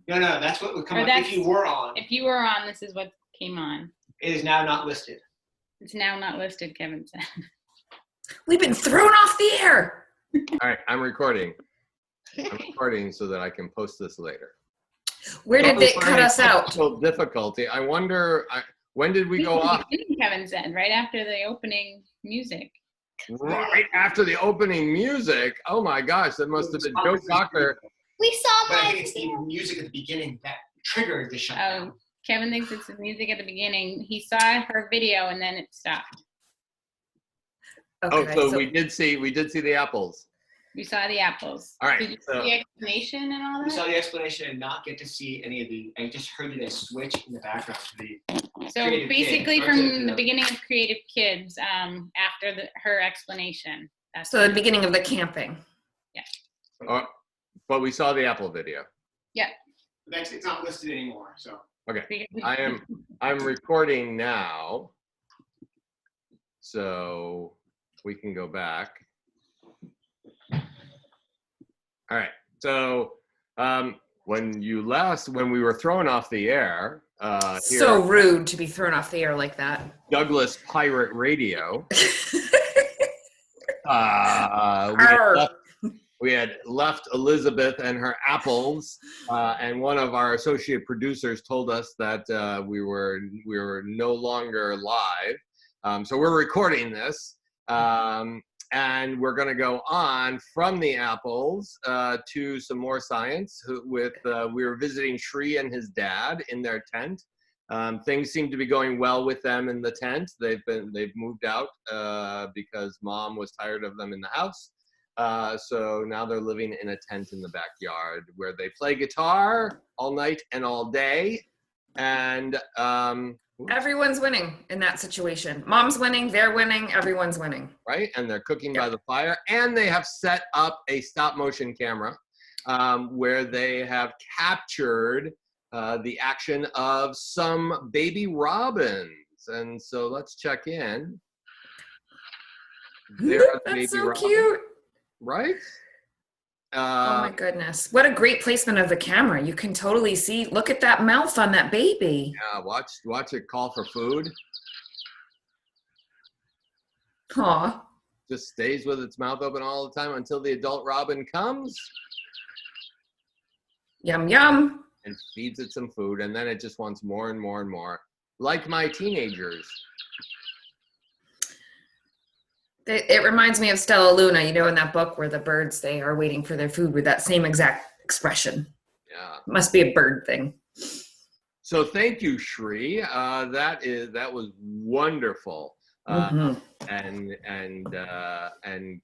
No, that's what would come Or up if you were on. If you were on, this is what came on. It is now not listed. It's now not listed, Kevin said. We've been thrown off the air. All right, I'm recording. I'm recording so that I can post this later. Where did they cut us out? Difficulty. I wonder, when did we go off? Kevin said, right after the opening music. Right after the opening music? Oh my gosh, that must have been Joe Cocker. We saw But I my think it's the music at the beginning that triggered the shutdown. Kevin thinks it's the music at the beginning. He saw her video and then it stopped. Okay, so we did see the apples. We saw the apples. All right. Did you see the explanation and all that? We saw the explanation and not get to see any of the. I just heard it as switch in the background to the. So basically, from the beginning of Creative Kids, after her explanation. So the beginning of the camping. Yeah. But we saw the apple video. Yeah. It's not listed anymore. So. Okay. I'm recording now. So we can go back. All right. So when we were thrown off the air. So rude to be thrown off the air like that. Douglas Pirate Radio. We had left Elizabeth and her apples, and one of our associate producers told us that we were no longer live. So we're recording this. And we're going to go on from the apples to some more science. We were visiting Shri and his dad in their tent. Things seem to be going well with them in the tent. They've moved out because mom was tired of them in the house. So now they're living in a tent in the backyard where they play guitar all night and all day. And everyone's winning in that situation. Mom's winning, they're winning, everyone's winning. Right, and they're cooking by the fire, and they have set up a stop-motion camera where they have captured the action of some baby robins. And so let's check in. That's so cute. Right? Oh my goodness. What a great placement of the camera. You can totally see, look at that mouth on that baby. Yeah, watch it call for food. Aw. Just stays with its mouth open all the time until the adult robin comes. Yum, yum. And feeds it some food, and then it just wants more and more and more. Like my teenagers. It reminds me of Stella Luna, you know, in that book where the birds, they are waiting for their food with that same exact expression. Yeah. Must be a bird thing. So thank you, Shri. That was wonderful. And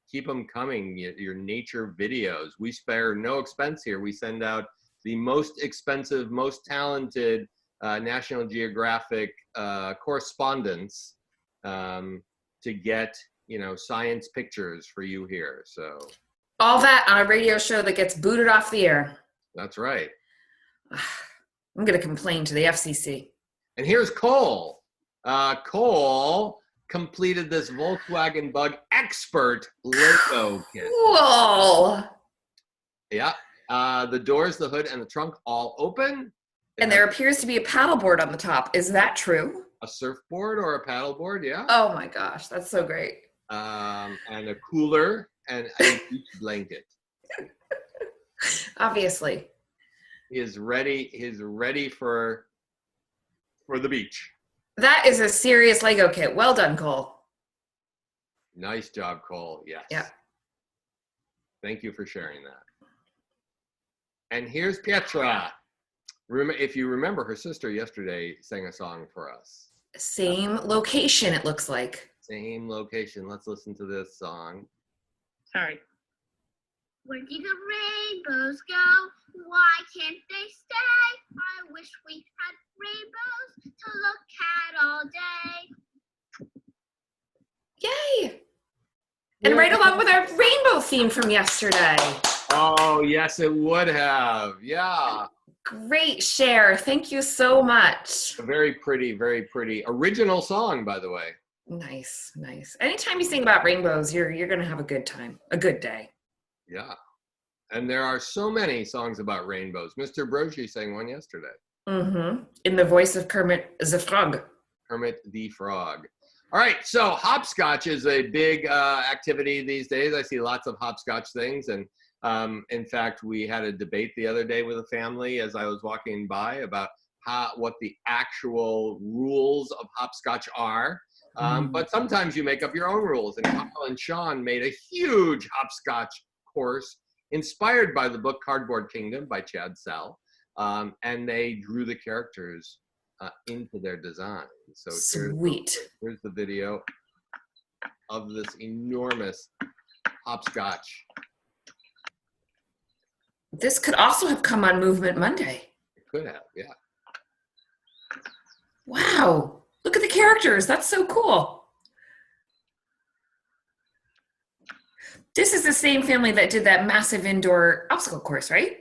keep them coming, your nature videos. We spare no expense here. We send out the most expensive, most talented National Geographic correspondents to get science pictures for you here. So all that on a radio show that gets booted off the air. That's right. I'm going to complain to the FCC. And here's Cole. Cole completed this Volkswagen Bug Expert Lego kit. Whoa. Yeah. The doors, the hood, and the trunk all open. And there appears to be a paddleboard on the top. Is that true? A surfboard or a paddleboard, yeah. Oh my gosh, that's so great. And a cooler and a beach blanket. Obviously. He is ready. He's ready for the beach. That is a serious Lego kit. Well done, Cole. Nice job, Cole. Yes. Yeah. Thank you for sharing that. And here's Pietra. If you remember, her sister yesterday sang a song for us. Same location, it looks like. Same location. Let's listen to this song. Sorry. Where did the rainbows go? Why can't they stay? I wish we had rainbows to look at all day. Yay! And right along with our rainbow theme from yesterday. Oh, yes, it would have. Yeah. Great share. Thank you so much. A very pretty original song, by the way. Nice, nice. Anytime you sing about rainbows, you're going to have a good time, a good day. Yeah. And there are so many songs about rainbows. Mr. Brogy sang one yesterday. Mm-hmm. In the voice of Kermit the Frog. Kermit the Frog. All right, so hopscotch is a big activity these days. I see lots of hopscotch things. And in fact, we had a debate the other day with a family as I was walking by about what the actual rules of hopscotch are. But sometimes you make up your own rules. And Kyle and Sean made a huge hopscotch course inspired by the book Cardboard Kingdom by Chad Sell. And they drew the characters into their design. So Sweet. here's the video of this enormous hopscotch. This could also have come on Movement Monday. It could have, yeah. Wow. Look at the characters. That's so cool. This is the same family that did that massive indoor obstacle course, right?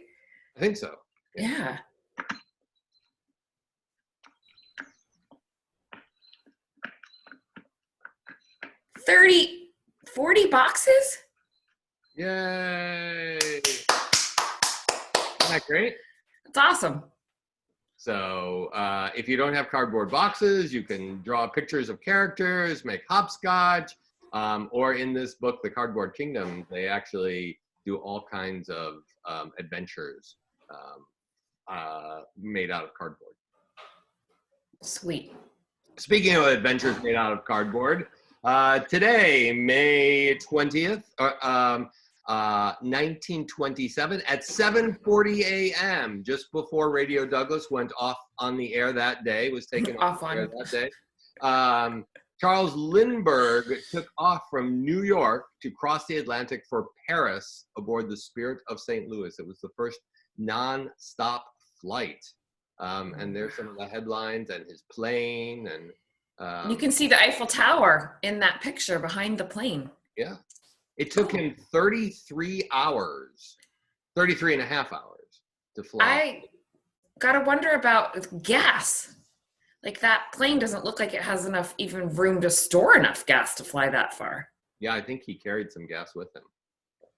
I think so. Yeah. $40 boxes? Yay! Isn't that great? That's awesome. So if you don't have cardboard boxes, you can draw pictures of characters, make hopscotch, or in this book, The Cardboard Kingdom, they actually do all kinds of adventures made out of cardboard. Sweet. Speaking of adventures made out of cardboard, today, May 20th, 1927, at 7:40 a.m., just before Radio Douglas went off on the air that day, was taken off the air that day, Charles Lindbergh took off from New York to cross the Atlantic for Paris aboard the Spirit of St. Louis. It was the first non-stop flight. And there's some of the headlines and his plane. And you can see the Eiffel Tower in that picture behind the plane. Yeah. It took him 33 hours, 33 and a half hours to fly. I gotta wonder about gas. Like, that plane doesn't look like it has enough even room to store enough gas to fly that far. Yeah, I think he carried some gas with him.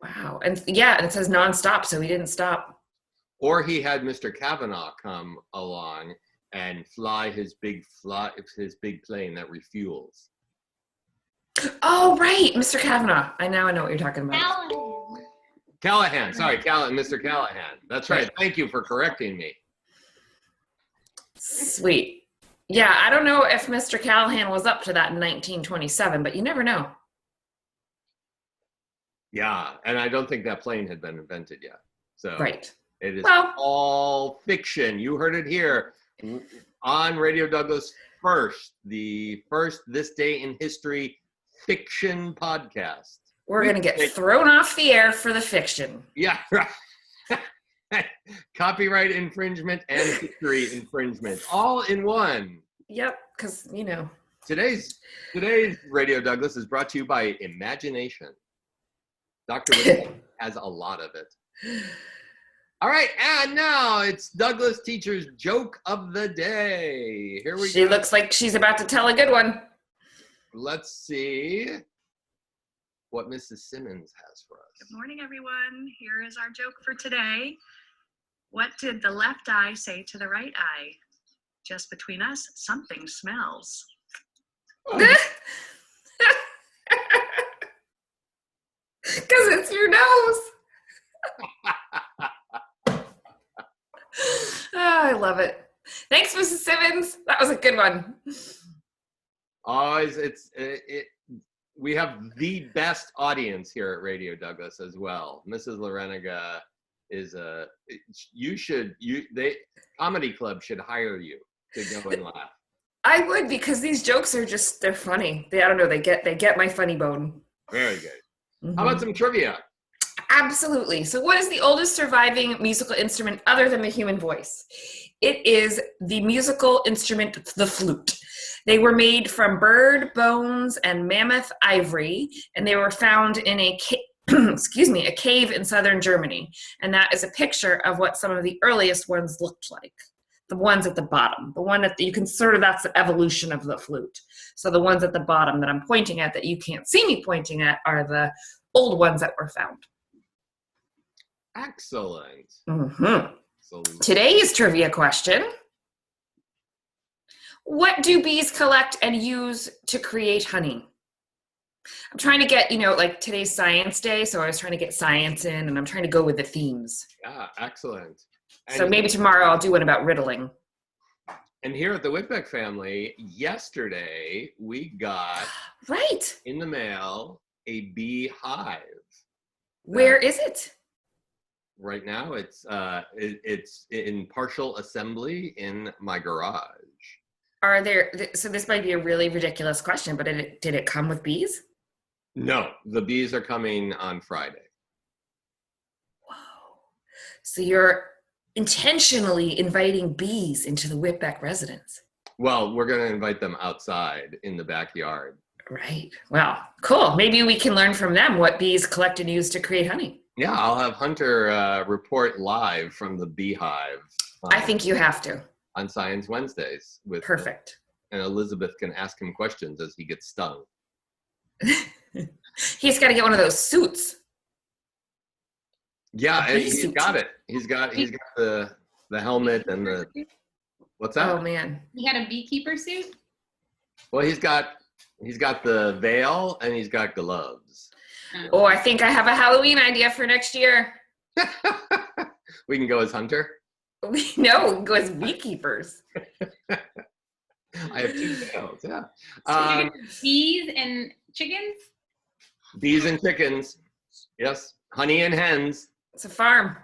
Wow. And yeah, and it says nonstop, so he didn't stop. Or he had Mr. Kavanaugh come along and fly his big plane that refuels. Oh, right. Mr. Kavanaugh. I know what you're talking about. Callahan. Sorry, Mr. Callahan. That's right. Thank you for correcting me. Sweet. Yeah, I don't know if Mr. Callahan was up to that in 1927, but you never know. Yeah, and I don't think that plane had been invented yet. So Right. it is Well, all fiction. You heard it here on Radio Douglas the first This Day in History fiction podcast. we're going to get thrown off the air for the fiction. Yeah, right. Copyright infringement and history infringement, all in one. Yep, because, Today's Radio Douglas is brought to you by Imagination. Dr. Rick has a lot of it. All right, and now it's Douglas Teacher's Joke of the Day. Here we go. She looks like she's about to tell a good one. Let's see what Mrs. Simmons has for us. Good morning, everyone. Here is our joke for today. What did the left eye say to the right eye? Just between us, something smells. Because it's your nose. Oh, I love it. Thanks, Mrs. Simmons. That was a good one. Always, we have the best audience here at Radio Douglas as well. Mrs. Lareniga is Comedy Club should hire you to go and laugh. I would, because these jokes are they're funny. I don't know, they get my funny bone. Very good. Mm-hmm. How about some trivia? Absolutely. So what is the oldest surviving musical instrument other than the human voice? It is the musical instrument, the flute. They were made from bird bones and mammoth ivory, and they were found in a cave in southern Germany. And that is a picture of what some of the earliest ones looked like. The ones at the bottom, the one that that's the evolution of the flute. So the ones at the bottom that I'm pointing at that you can't see me pointing at are the old ones that were found. Excellent. Mhm. Excellent. Today's trivia question. What do bees collect and use to create honey? I'm trying to get, like today's science day, so I was trying to get science in, and I'm trying to go with the themes. Yeah, excellent. So maybe tomorrow I'll do one about riddling. And here at the Whitbeck family, yesterday we got Right. in the mail a bee hive. Where is it? Right now, it's in partial assembly in my garage. Are there, so this might be a really ridiculous question, but did it come with bees? No, the bees are coming on Friday. Whoa. So you're intentionally inviting bees into the Whitbeck residence. Well, we're going to invite them outside in the backyard. Right. Well, cool. Maybe we can learn from them what bees collect and use to create honey. Yeah, I'll have Hunter report live from the beehive. I think you have to. On Science Wednesdays. Perfect. And Elizabeth can ask him questions as he gets stung. He's got to get one of those suits. Yeah, and he's suit. got it. He's got the helmet and the what's that? Oh man. He had a beekeeper suit. Well, he's got the veil and he's got gloves. Oh, I think I have a Halloween idea for next year. We can go as Hunter. No, we can go as beekeepers. I have two veils. Yeah. Bees and chickens. Bees and chickens. Yes. Honey and hens. It's a farm.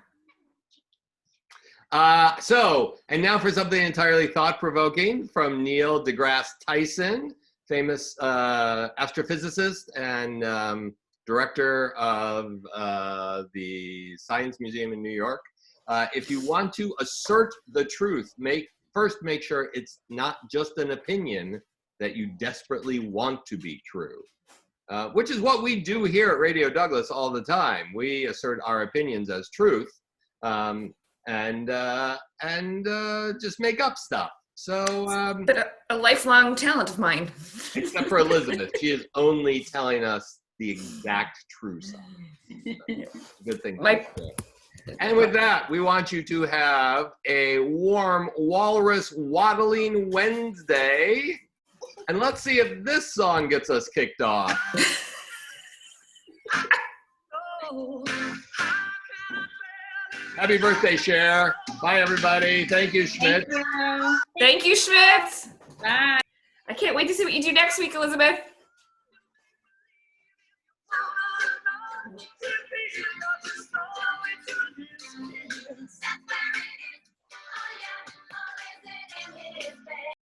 And now for something entirely thought-provoking from Neil deGrasse Tyson, famous astrophysicist and director of the Science Museum in New York. If you want to assert the truth, first make sure it's not just an opinion that you desperately want to be true. Which is what we do here at Radio Douglas all the time. We assert our opinions as truth, and just make up stuff. So, But a lifelong talent of mine. except for Elizabeth, she is only telling us the exact true stuff. Good thing. And with that, we want you to have a warm Walrus Waddling Wednesday. And let's see if this song gets us kicked off. Happy birthday, Cher. Bye, everybody. Thank you, Schmidt. Thank you. Thank you, Schmidt. Bye. I can't wait to see what you do next week, Elizabeth.